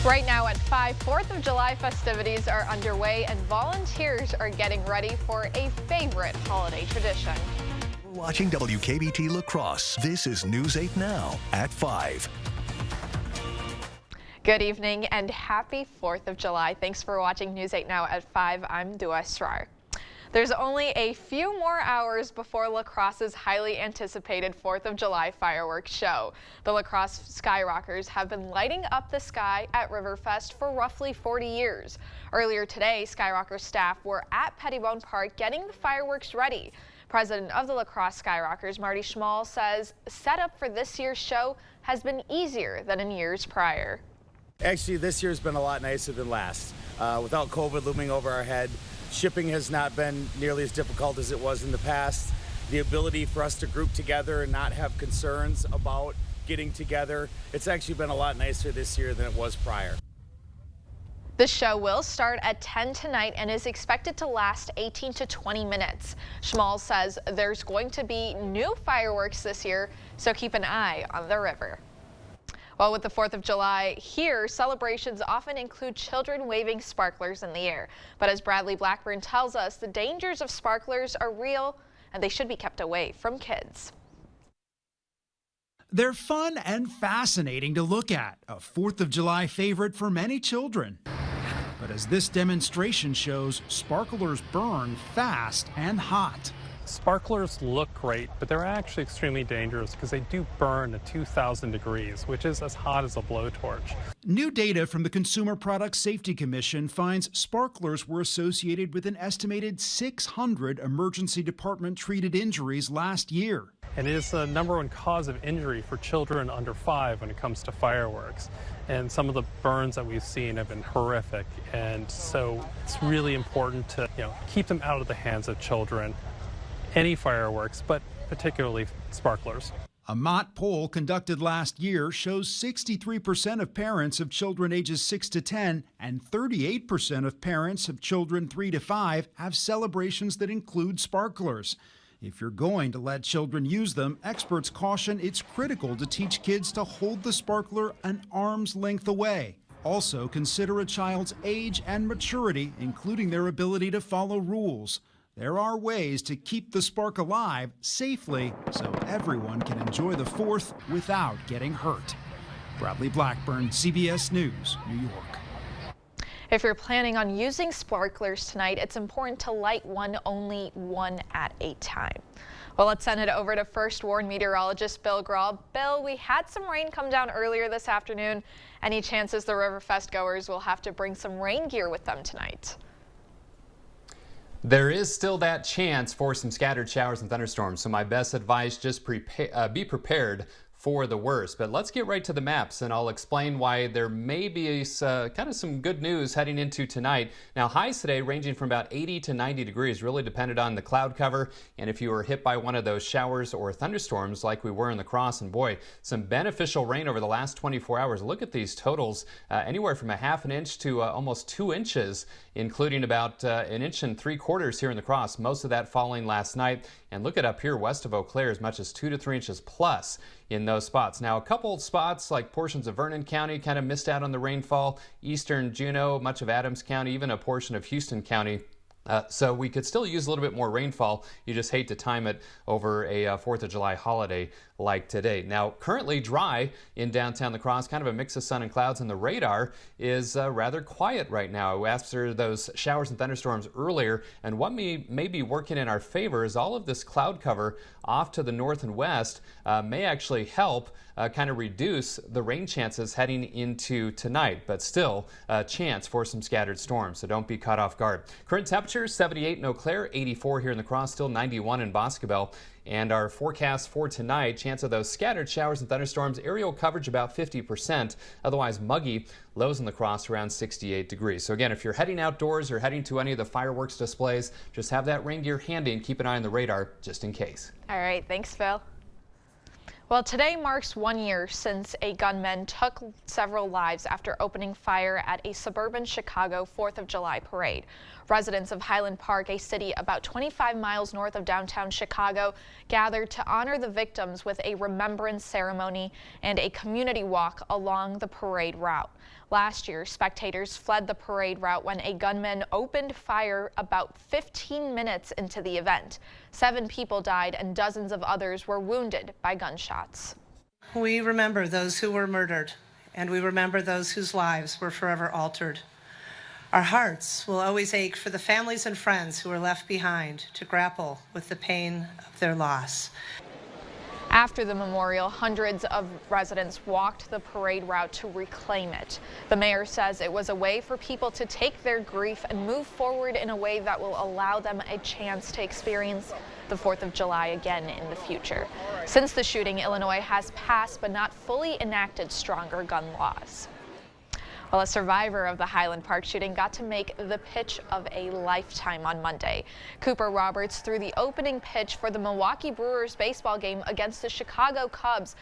Right now at 5, 4th of July festivities are underway and volunteers are getting ready for a favorite holiday tradition. We're watching WKBT La Crosse. This is News 8 Now at 5. Good evening and happy 4th of July. Thanks for watching News 8 Now at 5. I'm Dua Srar. There's only a few more hours before La Crosse's highly anticipated 4th of July fireworks show. The La Crosse Skyrockers have been lighting up the sky at Riverfest for roughly 40 years. Earlier today, Skyrocker staff were at Pettibone Park getting the fireworks ready. President of the La Crosse Skyrockers, Marty Schmall, says setup for this year's show has been easier than in years prior. Actually, this year's been a lot nicer than last. Without COVID looming over our head, shipping has not been nearly as difficult as it was in the past. The ability for us to group together and not have concerns about getting together, it's actually been a lot nicer this year than it was prior. The show will start at 10 tonight and is expected to last 18 to 20 minutes. Schmall says there's going to be new fireworks this year, so keep an eye on the river. Well, with the 4th of July here, celebrations often include children waving sparklers in the air. But as Bradley Blackburn tells us, the dangers of sparklers are real and they should be kept away from kids. They're fun and fascinating to look at, a 4th of July favorite for many children. But as this demonstration shows, sparklers burn fast and hot. Sparklers look great, but they're actually extremely dangerous because they do burn at 2,000 degrees, which is as hot as a blowtorch. New data from the Consumer Product Safety Commission finds sparklers were associated with an estimated 600 emergency department treated injuries last year. And it is the #1 cause of injury for children under 5 when it comes to fireworks. And some of the burns that we've seen have been horrific. And so it's really important to, keep them out of the hands of children. Any fireworks, but particularly sparklers. A Mott poll conducted last year shows 63% of parents of children ages 6 to 10 and 38% of parents of children 3 to 5 have celebrations that include sparklers. If you're going to let children use them, experts caution it's critical to teach kids to hold the sparkler an arm's length away. Also, consider a child's age and maturity, including their ability to follow rules. There are ways to keep the spark alive safely so everyone can enjoy the 4th without getting hurt. Bradley Blackburn, CBS News, New York. If you're planning on using sparklers tonight, it's important to light only one at a time. Well, let's send it over to First Warn meteorologist Bill Grahl. Bill, we had some rain come down earlier this afternoon. Any chances the Riverfest goers will have to bring some rain gear with them tonight? There is still that chance for some scattered showers and thunderstorms, so my best advice, just be prepared for the worst. But let's get right to the maps, and I'll explain why there may be kind of some good news heading into tonight. Now, highs today ranging from about 80 to 90 degrees, really depended on the cloud cover, and if you were hit by one of those showers or thunderstorms like we were in La Crosse, and boy, some beneficial rain over the last 24 hours. Look at these totals, anywhere from a ½ inch to almost 2 inches, including about 1 3/4 inches here in La Crosse, most of that falling last night. And look at up here west of Eau Claire, as much as 2 to 3 inches plus in those spots. Now, a couple spots like portions of Vernon County kind of missed out on the rainfall, eastern Juneau, much of Adams County, even a portion of Houston County. So we could still use a little bit more rainfall. You just hate to time it over a 4th of July holiday like today. Now, currently dry in downtown La Crosse, kind of a mix of sun and clouds, and the radar is rather quiet right now after those showers and thunderstorms earlier. And what may be working in our favor is all of this cloud cover off to the north and west may actually help kind of reduce the rain chances heading into tonight, but still a chance for some scattered storms, so don't be caught off guard. Current temperature 78 in Eau Claire, 84 here in La Crosse, still 91 in Boscobel. And our forecast for tonight, chance of those scattered showers and thunderstorms, aerial coverage about 50%, otherwise muggy, lows in La Crosse around 68 degrees. So again, if you're heading outdoors or heading to any of the fireworks displays, just have that rain gear handy and keep an eye on the radar just in case. All right, thanks, Phil. Well, today marks 1 year since a gunman took several lives after opening fire at a suburban Chicago 4th of July parade. Residents of Highland Park, a city about 25 miles north of downtown Chicago, gathered to honor the victims with a remembrance ceremony and a community walk along the parade route. Last year, spectators fled the parade route when a gunman opened fire about 15 minutes into the event. 7 people died and dozens of others were wounded by gunshots. We remember those who were murdered, and we remember those whose lives were forever altered. Our hearts will always ache for the families and friends who were left behind to grapple with the pain of their loss. After the memorial, hundreds of residents walked the parade route to reclaim it. The mayor says it was a way for people to take their grief and move forward in a way that will allow them a chance to experience the 4th of July again in the future. Since the shooting, Illinois has passed but not fully enacted stronger gun laws. Well, a survivor of the Highland Park shooting got to make the pitch of a lifetime on Monday. Cooper Roberts threw the opening pitch for the Milwaukee Brewers baseball game against the Chicago Cubs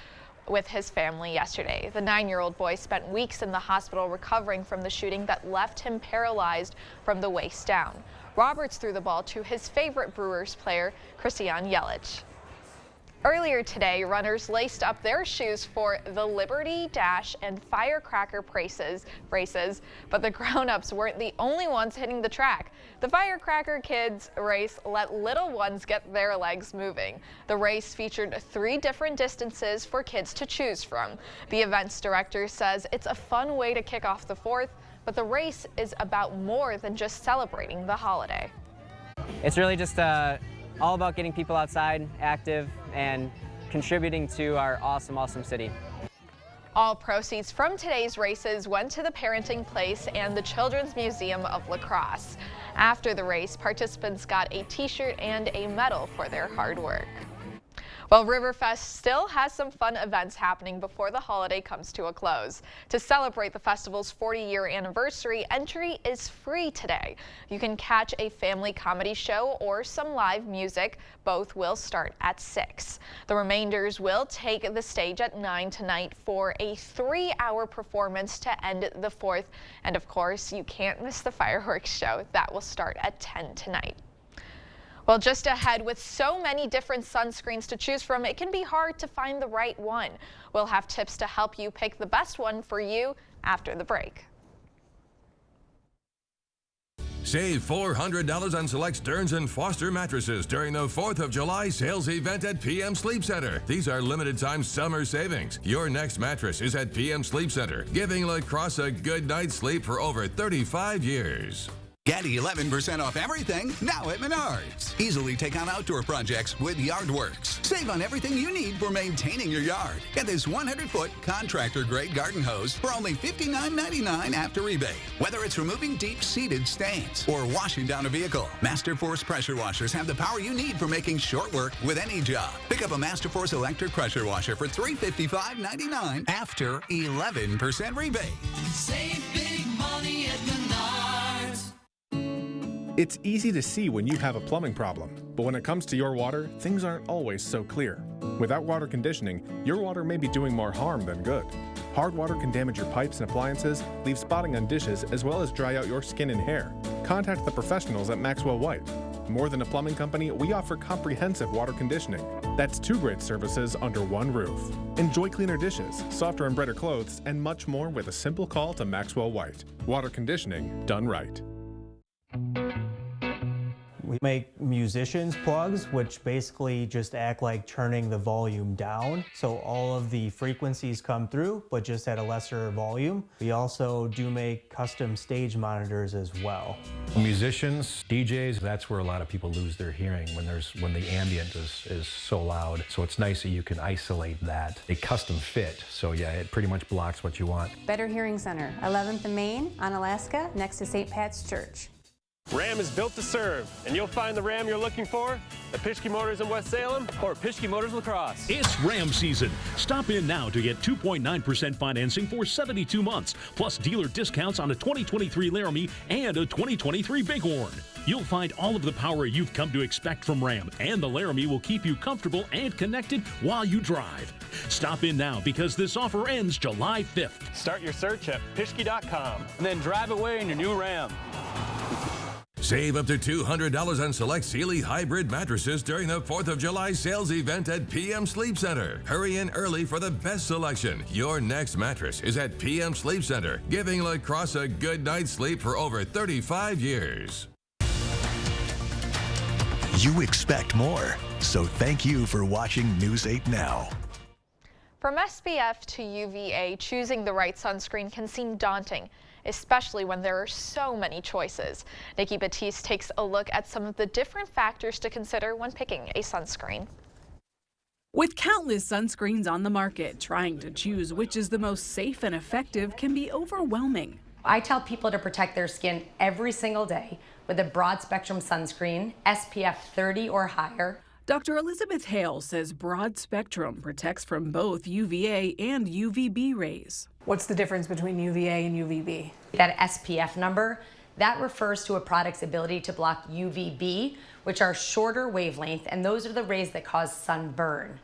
with his family yesterday. The 9-year-old boy spent weeks in the hospital recovering from the shooting that left him paralyzed from the waist down. Roberts threw the ball to his favorite Brewers player, Christian Yelich. Earlier today, runners laced up their shoes for the Liberty Dash and Firecracker races, but the grown-ups weren't the only ones hitting the track. The Firecracker Kids race let little ones get their legs moving. The race featured 3 different distances for kids to choose from. The events director says it's a fun way to kick off the 4th, but the race is about more than just celebrating the holiday. It's really just all about getting people outside, active, and contributing to our awesome city. All proceeds from today's races went to the Parenting Place and the Children's Museum of La Crosse. After the race, participants got a t-shirt and a medal for their hard work. Well, Riverfest still has some fun events happening before the holiday comes to a close. To celebrate the festival's 40-year anniversary, entry is free today. You can catch a family comedy show or some live music. Both will start at 6. The remainders will take the stage at 9 tonight for a 3-hour performance to end the 4th. And of course, you can't miss the fireworks show. That will start at 10 tonight. Well, just ahead, with so many different sunscreens to choose from, it can be hard to find the right one. We'll have tips to help you pick the best one for you after the break. Save $400 on select Stearns & Foster mattresses during the 4th of July sales event at PM Sleep Center. These are limited-time summer savings. Your next mattress is at PM Sleep Center, giving La Crosse a good night's sleep for over 35 years. Get 11% off everything now at Menards. Easily take on outdoor projects with Yardworks. Save on everything you need for maintaining your yard. Get this 100-foot contractor-grade garden hose for only $59.99 after rebate. Whether it's removing deep-seated stains or washing down a vehicle, Masterforce pressure washers have the power you need for making short work with any job. Pick up a Masterforce electric pressure washer for $355.99 after 11% rebate. Save big money at Menards. It's easy to see when you have a plumbing problem, but when it comes to your water, things aren't always so clear. Without water conditioning, your water may be doing more harm than good. Hard water can damage your pipes and appliances, leave spotting on dishes, as well as dry out your skin and hair. Contact the professionals at Maxwell White. More than a plumbing company, we offer comprehensive water conditioning. That's 2 great services under one roof. Enjoy cleaner dishes, softer and brighter clothes, and much more with a simple call to Maxwell White. Water conditioning done right. We make musicians plugs, which basically just act like turning the volume down. So all of the frequencies come through, but just at a lesser volume. We also do make custom stage monitors as well. Musicians, DJs, that's where a lot of people lose their hearing when the ambient is so loud. So it's nice that you can isolate that. They custom fit, so yeah, it pretty much blocks what you want. Better Hearing Center, 11th and Main on Alaska, next to St. Pat's Church. Ram is built to serve, and you'll find the Ram you're looking for at Pischke Motors in West Salem or Pischke Motors La Crosse. It's Ram season. Stop in now to get 2.9% financing for 72 months, plus dealer discounts on a 2023 Laramie and a 2023 Bighorn. You'll find all of the power you've come to expect from Ram, and the Laramie will keep you comfortable and connected while you drive. Stop in now because this offer ends July 5th. Start your search at Pischke.com and then drive away in your new Ram. Save up to $200 on select Sealy hybrid mattresses during the 4th of July sales event at PM Sleep Center. Hurry in early for the best selection. Your next mattress is at PM Sleep Center, giving La Crosse a good night's sleep for over 35 years. You expect more, so thank you for watching News 8 Now. From SPF to UVA, choosing the right sunscreen can seem daunting, especially when there are so many choices. Nikki Batiste takes a look at some of the different factors to consider when picking a sunscreen. With countless sunscreens on the market, trying to choose which is the most safe and effective can be overwhelming. I tell people to protect their skin every single day with a broad spectrum sunscreen, SPF 30 or higher. Dr. Elizabeth Hale says broad spectrum protects from both UVA and UVB rays. What's the difference between UVA and UVB? That SPF number, that refers to a product's ability to block UVB, which are shorter wavelength, and those are the rays that cause sunburn.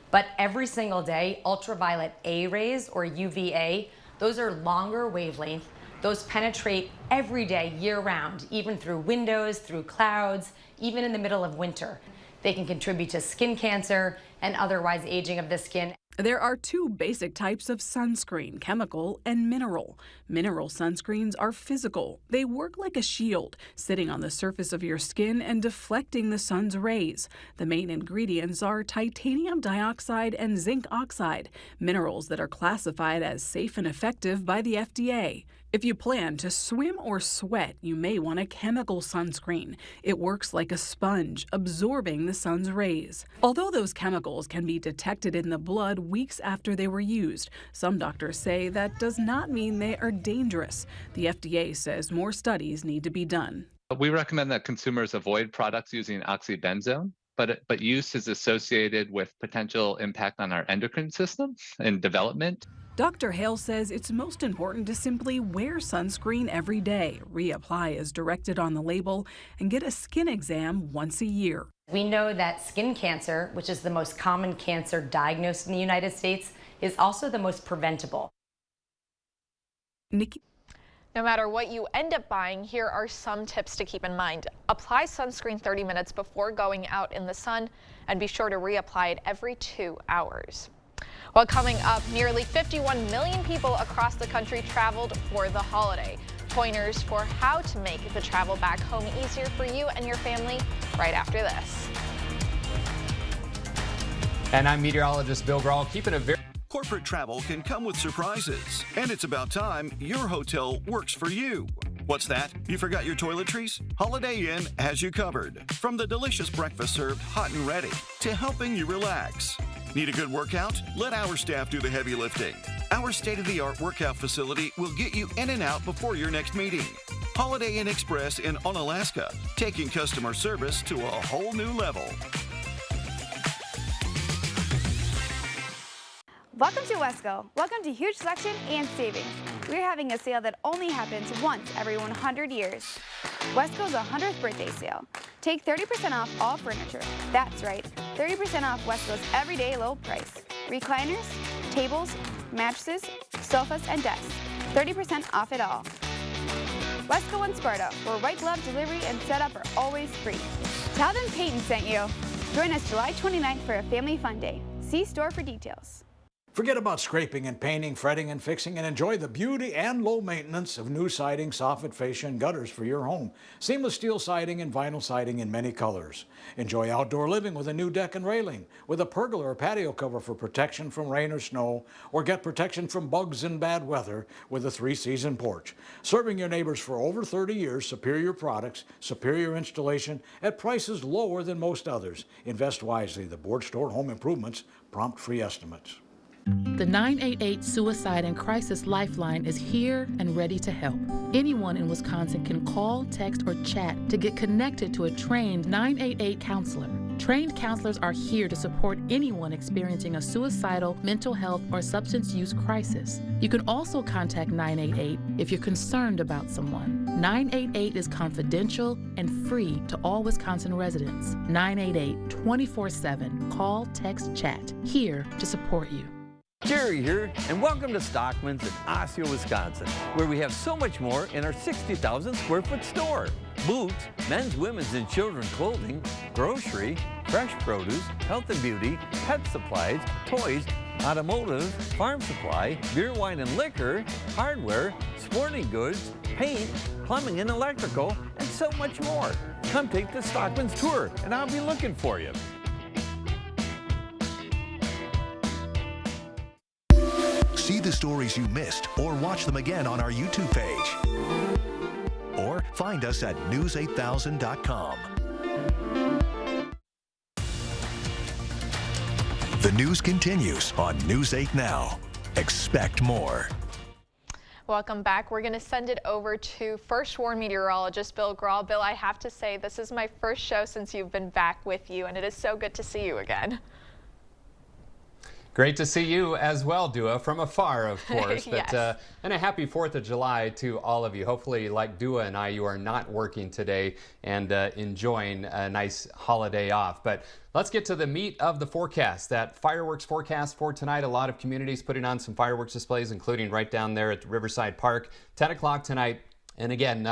But every single day, ultraviolet A rays, or UVA, those are longer wavelength. Those penetrate every day, year-round, even through windows, through clouds, even in the middle of winter. They can contribute to skin cancer and otherwise aging of the skin. There are two basic types of sunscreen, chemical and mineral. Mineral sunscreens are physical. They work like a shield, sitting on the surface of your skin and deflecting the sun's rays. The main ingredients are titanium dioxide and zinc oxide, minerals that are classified as safe and effective by the FDA. If you plan to swim or sweat, you may want a chemical sunscreen. It works like a sponge, absorbing the sun's rays. Although those chemicals can be detected in the blood weeks after they were used, some doctors say that does not mean they are dangerous. The FDA says more studies need to be done. We recommend that consumers avoid products using oxybenzone, but use is associated with potential impact on our endocrine system and development. Dr. Hale says it's most important to simply wear sunscreen every day, reapply as directed on the label, and get a skin exam once a year. We know that skin cancer, which is the most common cancer diagnosed in the United States, is also the most preventable. Nikki. No matter what you end up buying, here are some tips to keep in mind. Apply sunscreen 30 minutes before going out in the sun, and be sure to reapply it every 2 hours. Well, coming up, nearly 51 million people across the country traveled for the holiday. Pointers for how to make the travel back home easier for you and your family right after this. And I'm meteorologist Bill Grahl, keeping a very... Corporate travel can come with surprises, and it's about time your hotel works for you. What's that? You forgot your toiletries? Holiday Inn has you covered. From the delicious breakfast served hot and ready to helping you relax. Need a good workout? Let our staff do the heavy lifting. Our state-of-the-art workout facility will get you in and out before your next meeting. Holiday Inn Express in Onalaska, taking customer service to a whole new level. Welcome to Wesco. Welcome to huge selection and savings. We're having a sale that only happens once every 100 years. Wesco's 100th birthday sale. Take 30% off all furniture. That's right, 30% off Wesco's everyday low price. Recliners, tables, mattresses, sofas, and desks. 30% off it all. Wesco and Sparta, where white glove delivery and setup are always free. Tell them Peyton sent you. Join us July 29th for a family fun day. See store for details. Forget about scraping and painting, fretting and fixing, and enjoy the beauty and low maintenance of new siding, soffit, fascia, and gutters for your home. Seamless steel siding and vinyl siding in many colors. Enjoy outdoor living with a new deck and railing, with a pergola or patio cover for protection from rain or snow, or get protection from bugs and bad weather with a 3-season porch. Serving your neighbors for over 30 years, superior products, superior installation, at prices lower than most others. Invest wisely. The Board Store Home Improvements prompt free estimates. The 988 Suicide and Crisis Lifeline is here and ready to help. Anyone in Wisconsin can call, text, or chat to get connected to a trained 988 counselor. Trained counselors are here to support anyone experiencing a suicidal, mental health, or substance use crisis. You can also contact 988 if you're concerned about someone. 988 is confidential and free to all Wisconsin residents. 988 24/7. Call, text, chat. Here to support you. Jerry here, and welcome to Stockman's in Osseo, Wisconsin, where we have so much more in our 60,000 square foot store. Boots, men's, women's, and children's clothing, grocery, fresh produce, health and beauty, pet supplies, toys, automotive, farm supply, beer, wine, and liquor, hardware, sporting goods, paint, plumbing and electrical, and so much more. Come take the Stockman's tour, and I'll be looking for you. See the stories you missed or watch them again on our YouTube page. Or find us at news8000.com. The news continues on News 8 Now. Expect more. Welcome back. We're going to send it over to First Warn meteorologist Bill Grahl. Bill, I have to say this is my first show since you've been back with you, and it is so good to see you again. Great to see you as well, Dua, from afar, of course. But, Yes. And a happy 4th of July to all of you. Hopefully, like Dua and I, you are not working today and enjoying a nice holiday off. But let's get to the meat of the forecast. That fireworks forecast for tonight. A lot of communities putting on some fireworks displays, including right down there at Riverside Park. 10 o'clock tonight. And again,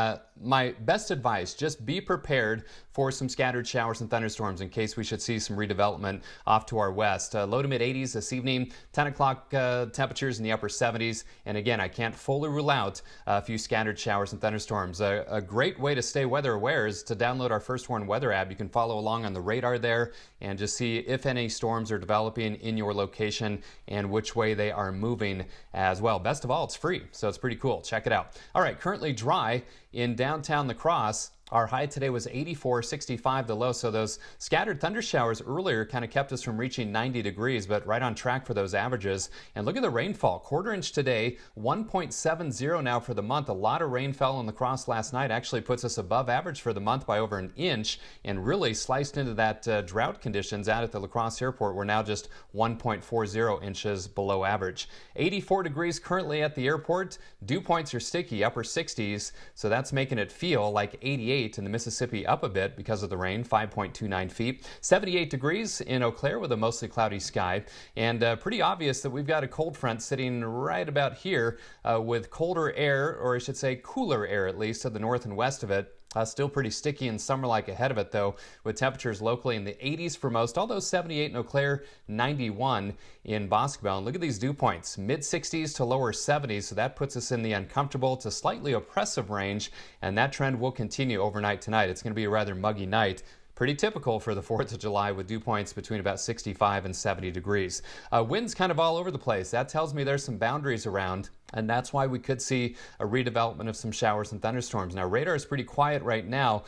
my best advice, just be prepared for some scattered showers and thunderstorms in case we should see some redevelopment off to our west. Low to mid 80s this evening, 10 o'clock temperatures in the upper 70s. And again, I can't fully rule out a few scattered showers and thunderstorms. A great way to stay weather aware is to download our First Warn weather app. You can follow along on the radar there and just see if any storms are developing in your location and which way they are moving as well. Best of all, it's free, so it's pretty cool. Check it out. All right, currently dry in downtown La Crosse. Our high today was 84, 65 the low, so those scattered thunder showers earlier kind of kept us from reaching 90 degrees, but right on track for those averages. And look at the rainfall. Quarter inch today, 1.70 now for the month. A lot of rain fell in La Crosse last night. Actually puts us above average for the month by over an inch and really sliced into that drought conditions out at the La Crosse airport. We're now just 1.40 inches below average. 84 degrees currently at the airport. Dew points are sticky, upper 60s, so that's making it feel like 88 in the Mississippi, up a bit because of the rain, 5.29 feet. 78 degrees in Eau Claire with a mostly cloudy sky. And pretty obvious that we've got a cold front sitting right about here with colder air, or I should say cooler air at least, to the north and west of it. Still pretty sticky and summer-like ahead of it, though, with temperatures locally in the 80s for most, although 78 in Eau Claire, 91 in Boscobel. And look at these dew points, mid-60s to lower 70s, so that puts us in the uncomfortable to slightly oppressive range, and that trend will continue overnight tonight. It's going to be a rather muggy night. Pretty typical for the 4th of July with dew points between about 65 and 70 degrees. Winds kind of all over the place. That tells me there's some boundaries around, and that's why we could see a redevelopment of some showers and thunderstorms. Now, radar is pretty quiet right now.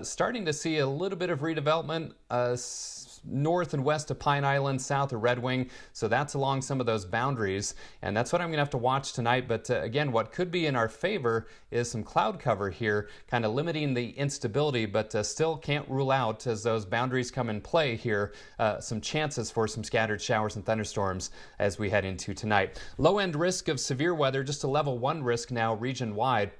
Starting to see a little bit of redevelopment north and west of Pine Island, south of Red Wing. So that's along some of those boundaries. And that's what I'm going to have to watch tonight. But again, what could be in our favor is some cloud cover here, kind of limiting the instability, but still can't rule out, as those boundaries come in play here, some chances for some scattered showers and thunderstorms as we head into tonight. Low end risk of severe weather, just a level 1 risk now region wide.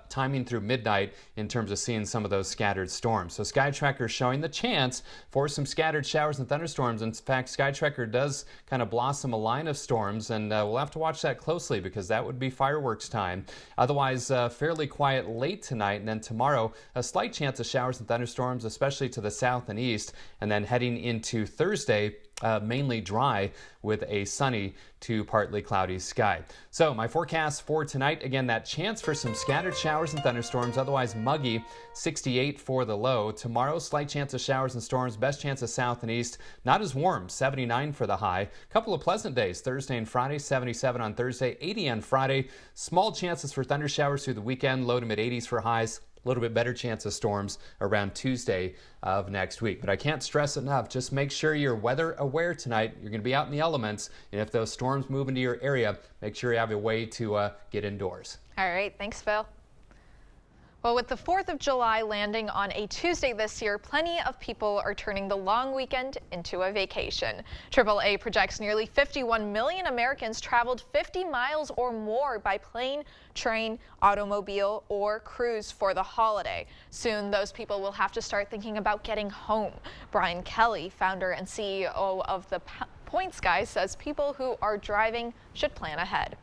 Timing through midnight in terms of seeing some of those scattered storms. So SkyTracker is showing the chance for some scattered showers and thunderstorms. In fact, SkyTracker does kind of blossom a line of storms, and we'll have to watch that closely because that would be fireworks time. Otherwise, fairly quiet late tonight, and then tomorrow, a slight chance of showers and thunderstorms, especially to the south and east, and then heading into Thursday, mainly dry with a sunny to partly cloudy sky. So my forecast for tonight, again, that chance for some scattered showers and thunderstorms, otherwise muggy, 68 for the low. Tomorrow, slight chance of showers and storms, best chance of south and east. Not as warm, 79 for the high. Couple of pleasant days, Thursday and Friday, 77 on Thursday, 80 on Friday. Small chances for thunder showers through the weekend, low to mid 80s for highs. A little bit better chance of storms around Tuesday of next week. But I can't stress enough, just make sure you're weather aware tonight. You're going to be out in the elements, and if those storms move into your area, make sure you have a way to get indoors. All right, thanks, Phil. Well, with the 4th of July landing on a Tuesday this year, plenty of people are turning the long weekend into a vacation. AAA projects nearly 51 million Americans traveled 50 miles or more by plane, train, automobile, or cruise for the holiday. Soon, those people will have to start thinking about getting home. Brian Kelly, founder and CEO of the Points Guys, says people who are driving should plan ahead.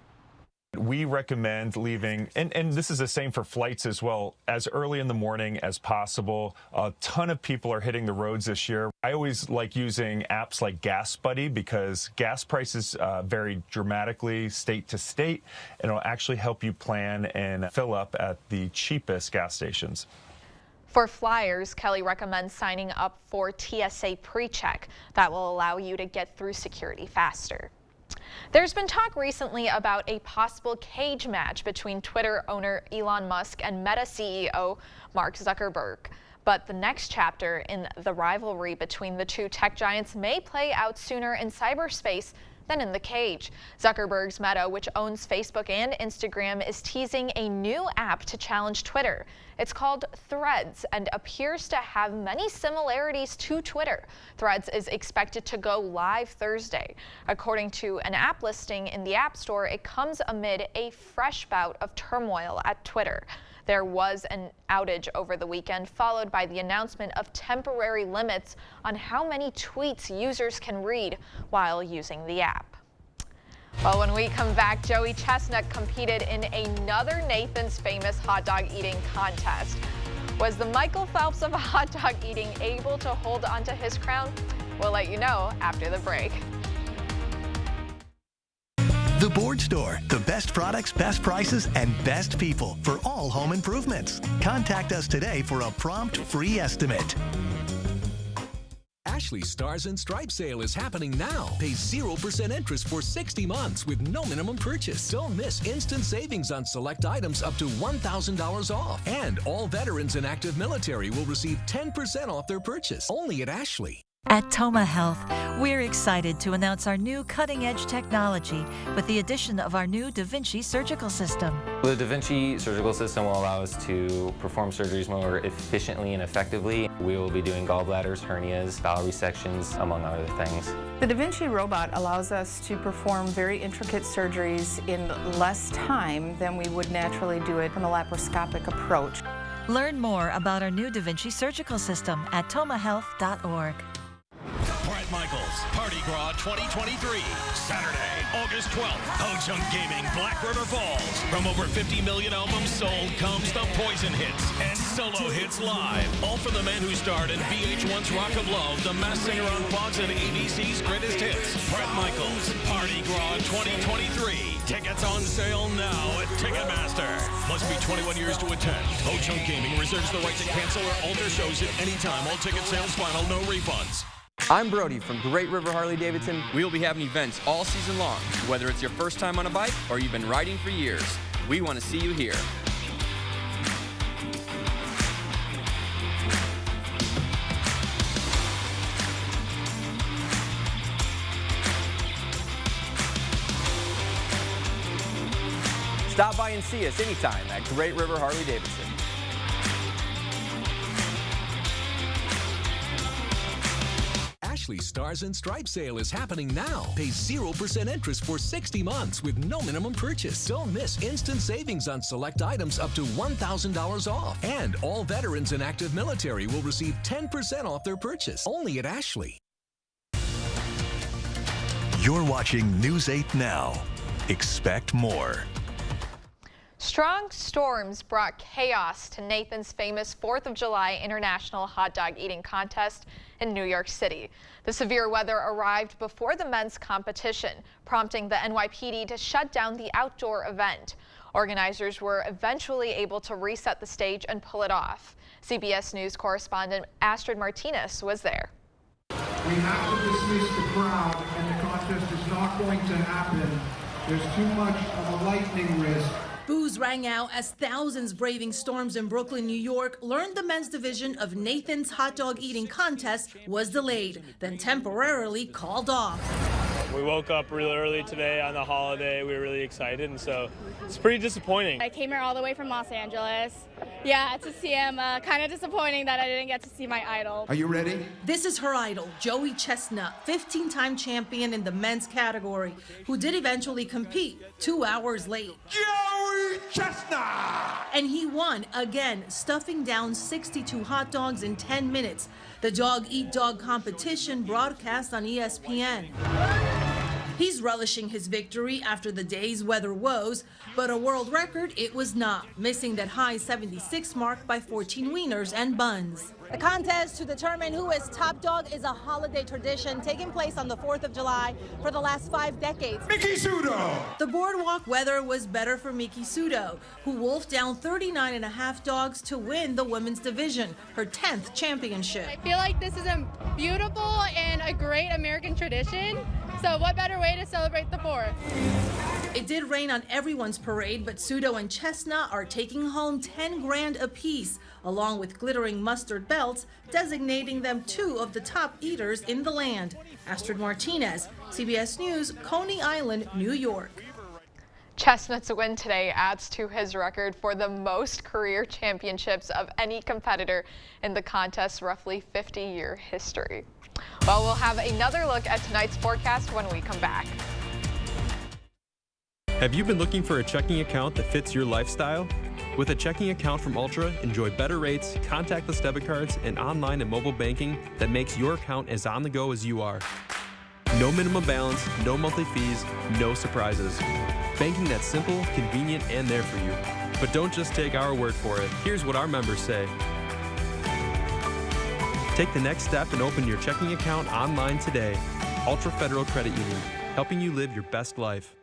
We recommend leaving, and this is the same for flights as well, as early in the morning as possible. A ton of people are hitting the roads this year. I always like using apps like Gas Buddy because gas prices vary dramatically state to state, and it'll actually help you plan and fill up at the cheapest gas stations. For flyers, Kelly recommends signing up for TSA PreCheck. That will allow you to get through security faster. There's been talk recently about a possible cage match between Twitter owner Elon Musk and Meta CEO Mark Zuckerberg. But the next chapter in the rivalry between the two tech giants may play out sooner in cyberspace than in the cage. Zuckerberg's Meta, which owns Facebook and Instagram, is teasing a new app to challenge Twitter. It's called Threads and appears to have many similarities to Twitter. Threads is expected to go live Thursday. According to an app listing in the App Store, it comes amid a fresh bout of turmoil at Twitter. There was an outage over the weekend, followed by the announcement of temporary limits on how many tweets users can read while using the app. Well, when we come back, Joey Chestnut competed in another Nathan's Famous hot dog eating contest. Was the Michael Phelps of hot dog eating able to hold onto his crown? We'll let you know after the break. The Board Store, the best products, best prices, and best people for all home improvements. Contact us today for a prompt free estimate. Ashley's Stars and Stripes sale is happening now. Pay 0% interest for 60 months with no minimum purchase. Don't miss instant savings on select items up to $1,000 off. And all veterans and active military will receive 10% off their purchase. Only at Ashley. At Toma Health, we're excited to announce our new cutting-edge technology with the addition of our new Da Vinci surgical system. The Da Vinci surgical system will allow us to perform surgeries more efficiently and effectively. We will be doing gallbladders, hernias, bowel resections, among other things. The Da Vinci robot allows us to perform very intricate surgeries in less time than we would naturally do it from a laparoscopic approach. Learn more about our new Da Vinci surgical system at tomahealth.org. Bret Michaels Party Gras 2023, Saturday, August 12th, Ho-Chunk Gaming, Black River Falls. From over 50 million albums sold comes the Poison Hits and Solo Hits Live. All from the men who starred in VH1's Rock of Love, The Masked Singer on Fox, and ABC's Greatest Hits. Bret Michaels Party Gras 2023. Tickets on sale now at Ticketmaster. Must be 21 years to attend. Ho-Chunk Gaming reserves the right to cancel or alter shows at any time. All ticket sales final, no refunds. I'm Brody from Great River Harley-Davidson. We will be having events all season long. Whether it's your first time on a bike or you've been riding for years, we want to see you here. Stop by and see us anytime at Great River Harley-Davidson. Ashley's Stars and Stripes sale is happening now. Pay 0% interest for 60 months with no minimum purchase. Don't miss instant savings on select items up to $1,000 off. And all veterans and active military will receive 10% off their purchase. Only at Ashley. You're watching News 8 Now. Expect more. Strong storms brought chaos to Nathan's Famous 4th of July International Hot Dog Eating Contest in New York City. The severe weather arrived before the men's competition, prompting the NYPD to shut down the outdoor event. Organizers were eventually able to reset the stage and pull it off. CBS News correspondent Astrid Martinez was there. We have to dismiss the crowd, and the contest is not going to happen. There's too much of a lightning risk. Boos rang out as thousands braving storms in Brooklyn, New York, learned the men's division of Nathan's hot dog eating contest was delayed, then temporarily called off. We woke up really early today on the holiday. We were really excited, and so it's pretty disappointing. I came here all the way from Los Angeles. Yeah, to see him. Kind of disappointing that I didn't get to see my idol. Are you ready? This is her idol, Joey Chestnut, 15-time champion in the men's category, who did eventually compete 2 hours late. Joey Chestnut! And he won again, stuffing down 62 hot dogs in 10 minutes. The Dog Eat Dog competition broadcast on ESPN. He's relishing his victory after the day's weather woes, but a world record it was not, missing that high 76 mark by 14 wieners and buns. The contest to determine who is top dog is a holiday tradition taking place on the 4th of July for the last 5 decades. Miki Sudo! The boardwalk weather was better for Miki Sudo, who wolfed down 39.5 dogs to win the women's division, her 10th championship. I feel like this is a beautiful and a great American tradition. So what better way to celebrate the 4th? It did rain on everyone's parade, but Sudo and Chestnut are taking home 10 grand apiece, along with glittering mustard belts, designating them 2 of the top eaters in the land. Astrid Martinez, CBS News, Coney Island, New York. Chestnut's win today adds to his record for the most career championships of any competitor in the contest's roughly 50-year history. Well, we'll have another look at tonight's forecast when we come back. Have you been looking for a checking account that fits your lifestyle? With a checking account from Ultra, enjoy better rates, contactless debit cards, and online and mobile banking that makes your account as on the go as you are. No minimum balance, no monthly fees, no surprises. Banking that's simple, convenient, and there for you. But don't just take our word for it. Here's what our members say. Take the next step and open your checking account online today. Ultra Federal Credit Union, helping you live your best life.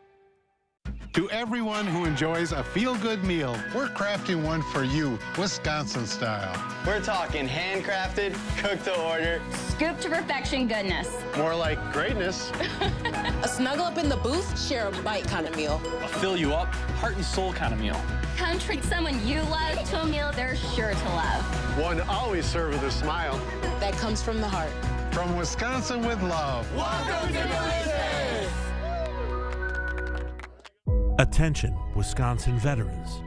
To everyone who enjoys a feel-good meal, we're crafting one for you, Wisconsin style. We're talking handcrafted, cooked to order, scoop to perfection goodness. More like greatness. A snuggle up in the booth, share a bite kind of meal. A fill you up, heart and soul kind of meal. Come treat someone you love to a meal they're sure to love. One always served with a smile. That comes from the heart. From Wisconsin with love. Welcome to Delicious! Attention, Wisconsin veterans.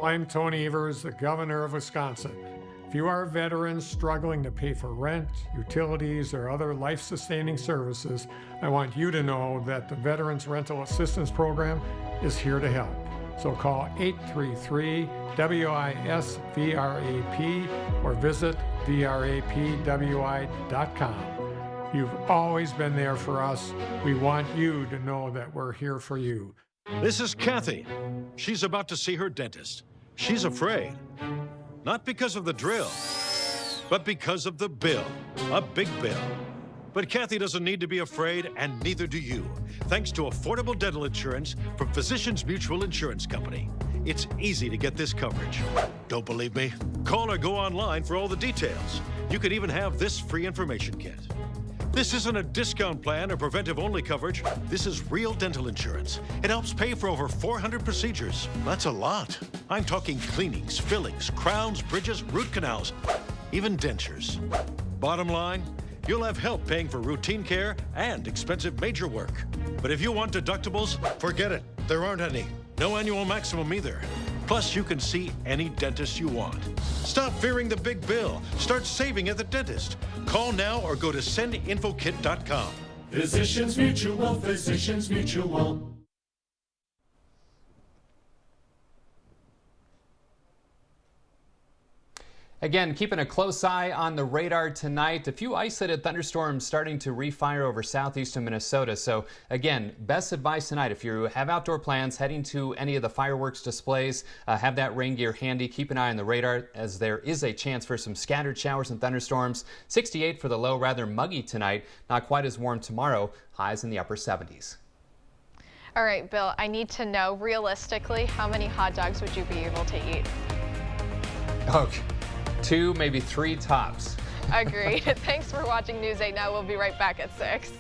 I'm Tony Evers, the governor of Wisconsin. If you are veterans struggling to pay for rent, utilities, or other life-sustaining services, I want you to know that the Veterans Rental Assistance Program is here to help. So call 833-WIS-VRAP or visit VRAPWI.com. You've always been there for us. We want you to know that we're here for you. This is Kathy. She's about to see her dentist. She's afraid. Not because of the drill, but because of the bill. A big bill. But Kathy doesn't need to be afraid, and neither do you. Thanks to affordable dental insurance from Physicians Mutual Insurance Company. It's easy to get this coverage. Don't believe me? Call or go online for all the details. You could even have this free information kit. This isn't a discount plan or preventive-only coverage. This is real dental insurance. It helps pay for over 400 procedures. That's a lot. I'm talking cleanings, fillings, crowns, bridges, root canals, even dentures. Bottom line, you'll have help paying for routine care and expensive major work. But if you want deductibles, forget it. There aren't any. No annual maximum either. Plus, you can see any dentist you want. Stop fearing the big bill. Start saving at the dentist. Call now or go to sendinfokit.com. Physicians Mutual, Physicians Mutual. Again, keeping a close eye on the radar tonight. A few isolated thunderstorms starting to refire over southeastern Minnesota. So again, best advice tonight, if you have outdoor plans, heading to any of the fireworks displays, have that rain gear handy. Keep an eye on the radar as there is a chance for some scattered showers and thunderstorms. 68 for the low, rather muggy tonight. Not quite as warm tomorrow. Highs in the upper 70s. All right, Bill, I need to know realistically, how many hot dogs would you be able to eat? Okay. 2, maybe 3 tops. Agreed. Thanks for watching News 8 Now. We'll be right back at 6.